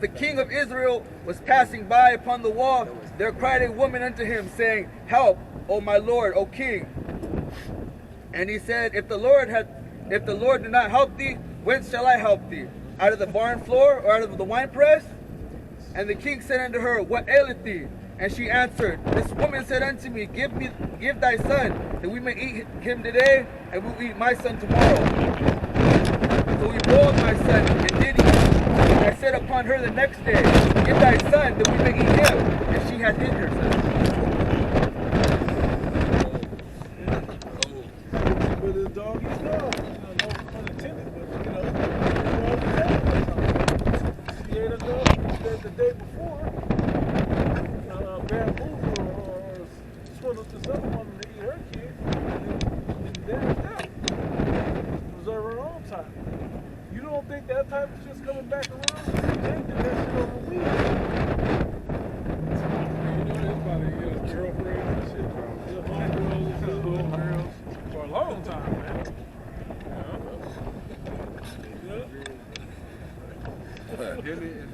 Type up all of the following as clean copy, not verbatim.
The king of Israel was passing by upon the wall. There cried a woman unto him, saying, Help, O my lord, O king. And he said, If the Lord do not help thee, whence shall I help thee? Out of the barn floor, or out of the winepress? And the king said unto her, What aileth thee? And she answered, This woman said unto me, Give thy son, that we may eat him today, and we will eat my son tomorrow. So we boiled my son, and did eat. And I said upon her the next day, Give thy son, that we may eat him. And she hath hid her son. But the dog is dog. No pun intended, but she ate a dog the day before. Bamboozled or swindled to some woman to eat her kid. And then that. Reserve her own time. You don't think that type of shit's coming back around? Jake did that shit over weeks. You know, it's about girlfriends and shit. Homegirls for a long time, man.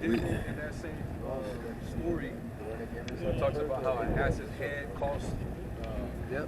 In that same story, it talks about how an ass's head costs. Yep.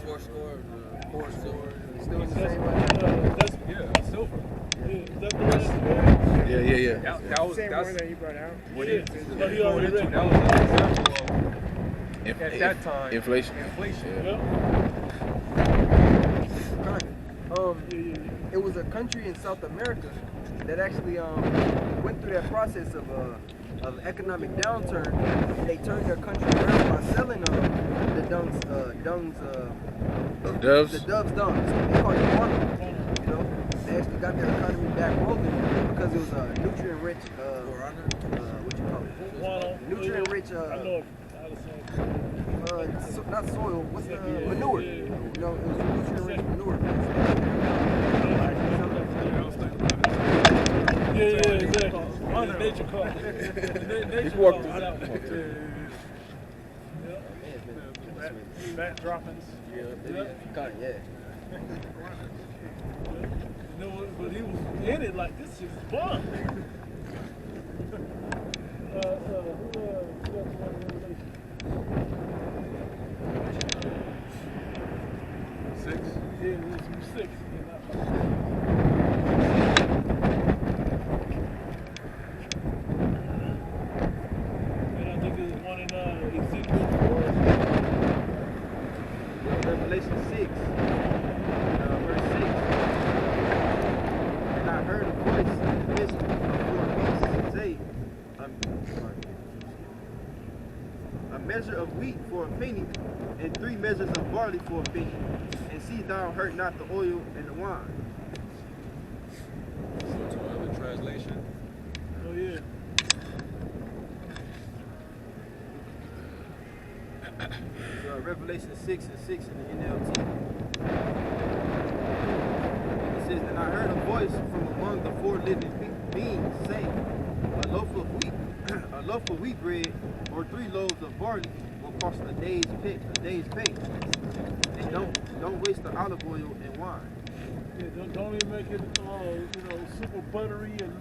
Four swords. Still the same silver. Yeah. That was Same one that you brought out. what Yeah. he going into. That was an example of, at that time, inflation. It was a country in South America that actually went through that process of economic downturn. They turned their country around by selling the Doves? The doves dungs. They call it water. You know, they actually got their economy back rolling because it was nutrient rich. What you call it? Nutrient rich. I know Not soil. What's the manure? You know, it was nutrient rich manure. Yeah, exactly. Nature call. Nature call. Bat droppings. Yeah. But he was in it like, this is fun. Six? Yeah, it was 6. And I think there's one in Ezekiel 4. Revelation 6, verse 6. And I heard a voice in the midst of 4 beasts say, a measure of wheat for a penny, and 3 measures of barley for a penny. And see thou hurt not the oil and the wine. So to another translation. Oh, yeah. Revelation 6 and 6 in the NLT. It says, And I heard a voice from among the 4 living beings saying, a loaf of wheat bread, or 3 loaves of barley will cost a day's pay. And don't waste the olive oil and wine. Yeah, don't even make it, super buttery and,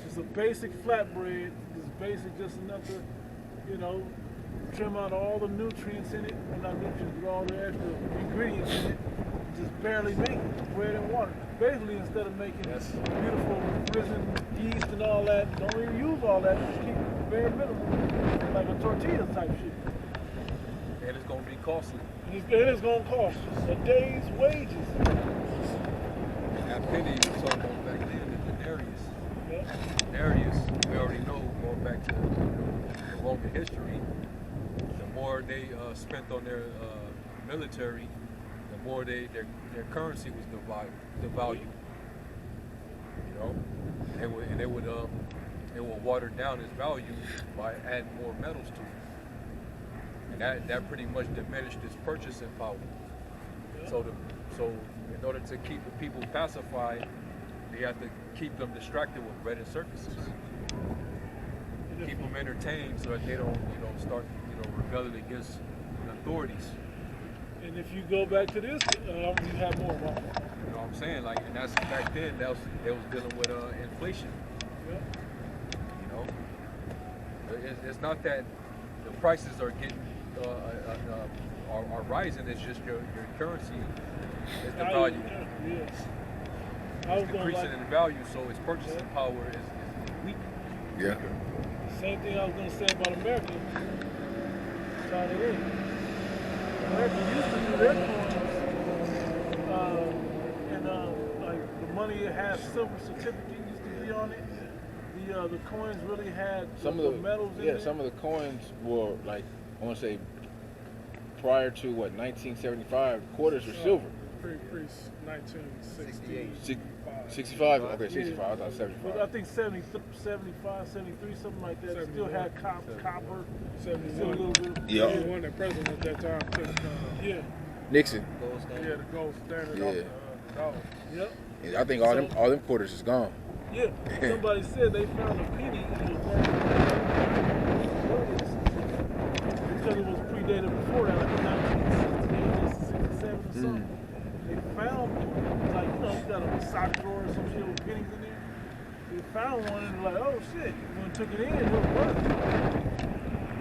just a basic flatbread. Just basic, just enough to, trim out all the nutrients in it, well, not nutrients, but all the extra ingredients in it. Just barely make it, bread and water. Basically, instead of making beautiful risen yeast and all that, don't even use all that. Just keep it bare minimum, like a tortilla type shit. And it's going to be costly. And it's going to cost a day's wages. That penny, we talking about back then, the denarius. Yeah. Denarius, we already know, going back to the Roman history, the more they spent on their military, the more their currency was devalued. And it would water down its value by adding more metals to it. And that pretty much diminished its purchasing power. So in order to keep the people pacified, they have to keep them distracted with bread and circuses. Keep them entertained so that they don't, start, rebelling against the authorities. And if you go back to this, you have more wrong. You know what I'm saying? Like, and that's back then. They was dealing with inflation. Yeah. it's not that the prices are getting are rising. It's just your currency is the value. Yes. It's decreasing in value, so its purchasing power is weak. Yeah. Same thing I was gonna say about America. China in. America used to do their coins, and like the money it had silver certificate used to be on it. The coins really had Some the of the metals in it. some of the coins were like, I want to say, prior to 1975, quarters were silver. Pre 1968. 65? Okay, 65. I thought 75. But I think 75, 73, something like that. It still had copper. 71. Still a little bit. Yeah. He was one of the presidents at that time took Yeah. Nixon. the gold standard Yeah. off the dollar. Yep. And I think all them quarters is gone. Yeah. Somebody said they found a penny in the world because it was predated before that, like 1968 or 67 or something. They found, like, you got a sock drawer or some shit with pennies in there. They found one and they're like, oh shit, when we took it in, it was worth it.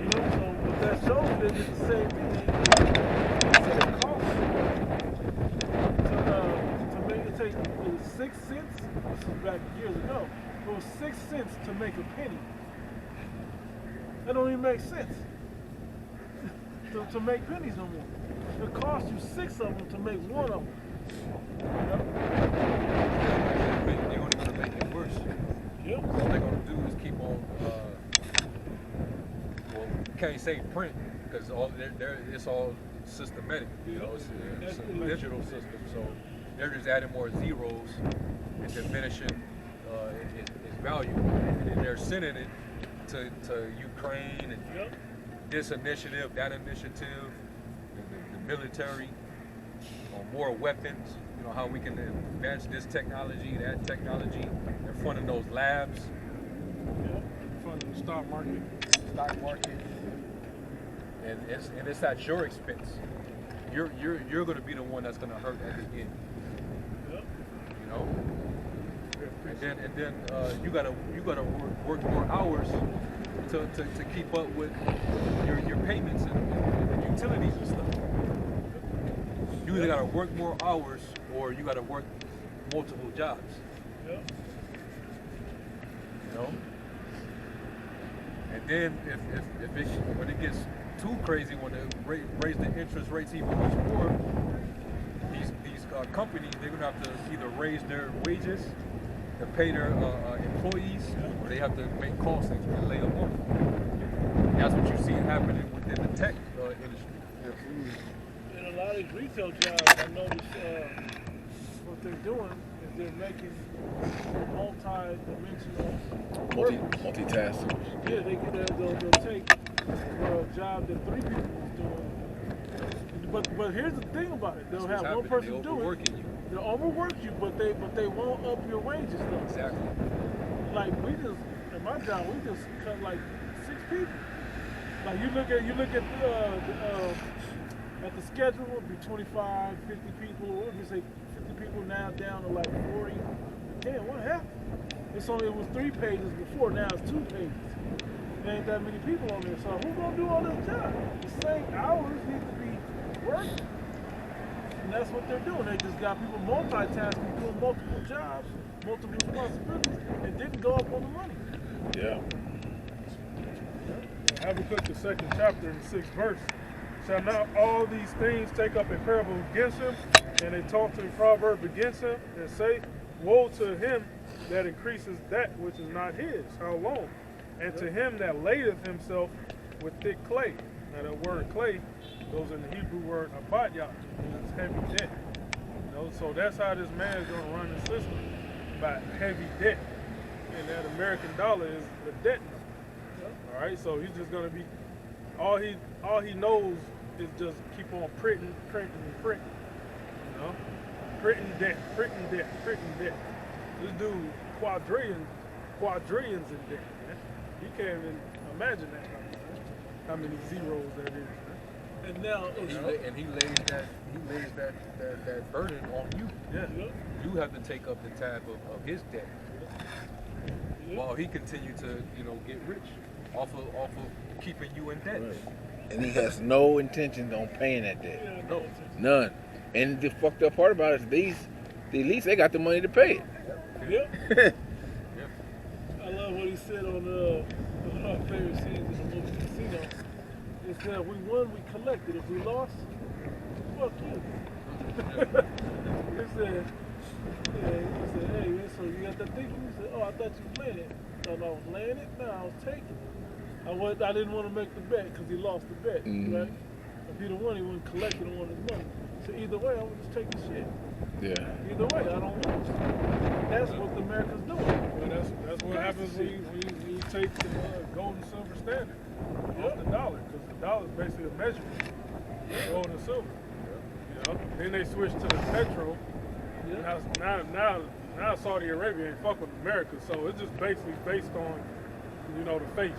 So what that shows is it's the same thing. They said it costs to make it take 6 cents. This was back years ago. It was 6 cents to make a penny. That don't even make sense. to make pennies no more. It costs you 6 of them to make one of them. They're only going to make it worse. Yep. All they're going to do is keep on, well, you can't say print, because it's all systematic. It's a digital system, so they're just adding more zeros and diminishing its value. And then they're sending it to Ukraine and this initiative, that initiative, the military, on more weapons, how we can advance this technology, that technology. They're funding those labs. Funding the stock market. And it's at your expense. You're going to be the one that's going to hurt at the end. And then you gotta work more hours to keep up with your payments and utilities and stuff. You either gotta work more hours or you gotta work multiple jobs. And then when it gets too crazy, when they raise the interest rates even much more, these companies, they're gonna have to either raise their wages to pay their employees, or they have to make call centers and lay them off. That's what you see happening within the tech industry. In a lot of these retail jobs, I noticed what they're doing is they're making multi-dimensional Multitaskers. Yeah, they'll take a job that 3 people was doing. But here's the thing about it: they'll have one person do it. They'll overwork you, but they won't up your wages though. Exactly. Like at my job, we just cut like 6 people. Like you look at the schedule, it'll be 25, 50 people, or you say 50 people now down to like 40. Damn, what happened? It was 3 pages before, now it's 2 pages. There ain't that many people on there, so who's gonna do all this job? The same hours need to be working. And that's what they're doing. They just got people multitasking, doing multiple jobs, multiple responsibilities, and didn't go up on the money. Yeah. Habakkuk, the 2nd chapter, and the 6th verse. Shall not all these things take up a parable against him, and a taunting proverb against him, and say, woe to him that increases that which is not his. How long? And to him that ladeth himself with thick clay. Now that word clay goes in the Hebrew word abadyah, means heavy debt. So that's how this man is going to run the system, by heavy debt. And that American dollar is the debt number. All right, so he's just going to be, all he knows is just keep on printing. Printing debt. This dude quadrillions in debt, man. You can't even imagine that number, man. How many zeros that is, man. And now, He lays that burden on you. Yeah. You have to take up the tab of his debt while he continued to get rich. off of keeping you in debt. Right. And he has no intentions on paying that debt. Yeah, No. None. And the fucked up part about it is the elites, they got the money to pay it. Yep. Yeah. I love what he said on one of our favorite scenes in the movie Casino. He said, we won, we collected. If we lost, fuck you. He said, hey, so you got that thinking? He said, oh, I thought you was laying it. Thought I was laying it? No, I was taking it. I didn't want to make the bet because he lost the bet, right? If he'd have won, he wouldn't collect it on his money. So either way, I would just take the shit. Yeah. Either way, I don't lose. That's what America's doing. Well, that's what happens when you take the gold and silver standard off the dollar, because the dollar is basically a measurement of gold and silver. You know? Then they switch to the petro. Now Saudi Arabia ain't fuck with America, so it's just basically based on, you know, the faith.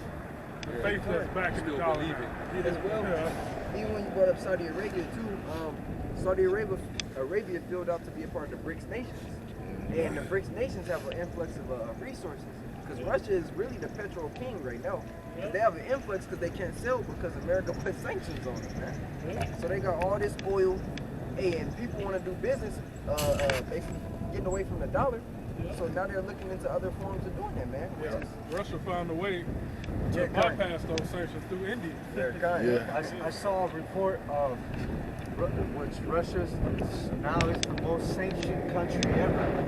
The faith that's backing the dollar. Believe it. As well, even when you brought up Saudi Arabia too, Saudi Arabia filled out to be a part of the BRICS nations, and the BRICS nations have an influx of resources. Because Russia is really the petrol king right now. They have an influx because they can't sell because America put sanctions on them, man. So they got all this oil, and people want to do business, basically getting away from the dollar. So now they're looking into other forms of doing that, man. Yeah. Russia found a way to bypass those sanctions through India. I saw a report of which Russia's now is the most sanctioned country ever,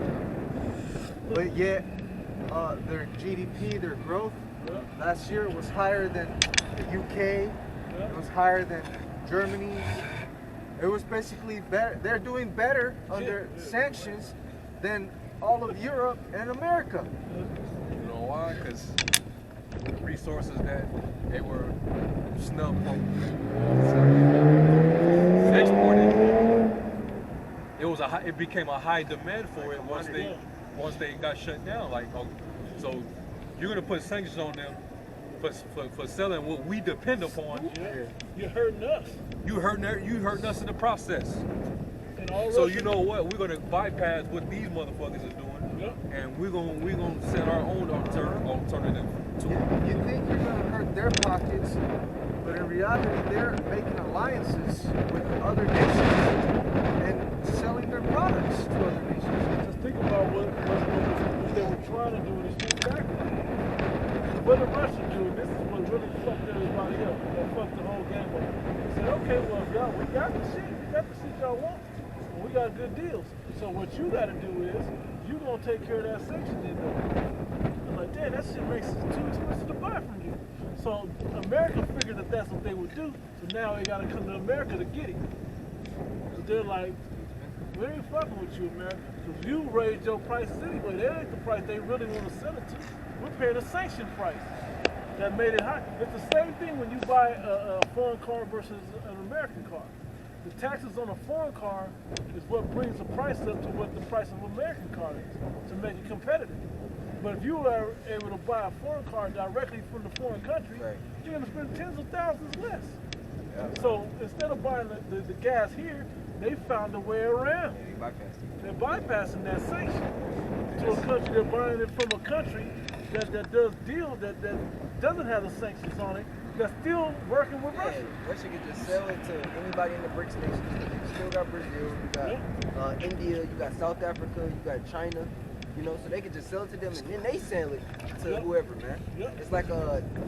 but yet their GDP, their growth last year was higher than the UK. It was higher than Germany. It was basically better. They're doing better under sanctions than all of Europe and America. You know why? Because the resources that they were snubbed from exporting, it became a high demand for it once they got shut down. Like, so you're gonna put sanctions on them for selling what we depend upon. You're hurting us. You hurting us in the process. And all So Russia, you know what? We're gonna bypass what these motherfuckers are doing, and we're gonna set our own alternative to it. You think you're going to hurt their pockets, but in reality, they're making alliances with other nations and selling their products to other nations. just think about what they were trying to do in this back. What did Russia do? And this is what really fucked everybody up. That fucked the whole game up. They said, okay, well, y'all, we got the shit. We got the shit y'all want. And we got good deals. So what you got to do is, you going to take care of that sanction deal. I'm like, damn, that shit makes it too expensive to buy from you. So America figured that that's what they would do. So now they got to come to America to get it. So they're like, we ain't fucking with you, America. Because you raised your prices anyway. That ain't the price they really want to sell it to. We're paying a sanction price. That made it high. It's the same thing when you buy a foreign car versus an American car. The taxes on a foreign car is what brings the price up to what the price of an American car is, to make it competitive. But if you are able to buy a foreign car directly from the foreign country, you're going to spend tens of thousands less. So instead of buying the gas here, they found a way around. They're bypassing that sanction to a country. They're buying it from a country that does deal that doesn't have the sanctions on it. That's still working with Russia. Russia can just sell it to anybody in the BRICS nations. You still got Brazil, you got India, you got South Africa, you got China. You know, so they can just sell it to them and then they sell it to whoever, man. It's like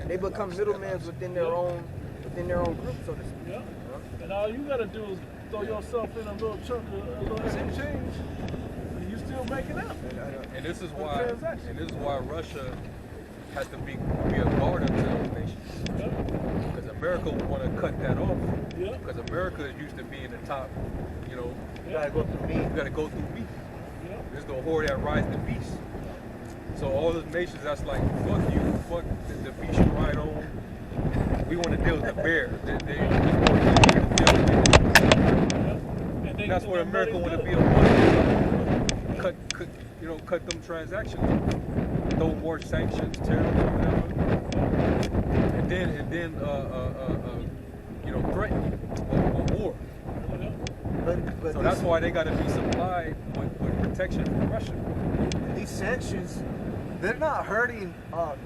they become middlemen within their own group, so to speak. And all you gotta do is throw yourself in a little chunk of a little extra change, and you still making out. And this is why Russia has to be a guard unto those nations. Because America want to cut that off. Because America is used to being the top, you know. You gotta go through me. You gotta go through me. There's the whore that rides the beast. So all those nations that's like, fuck you, fuck the beast you ride on. We want to deal with the bear. That's what America want to be a part of. Cut them transactions. Throw more sanctions, tariffs, whatever. And then threaten a war. But So that's why they got to be supplied with protection from Russia. these sanctions, they're not hurting Schwab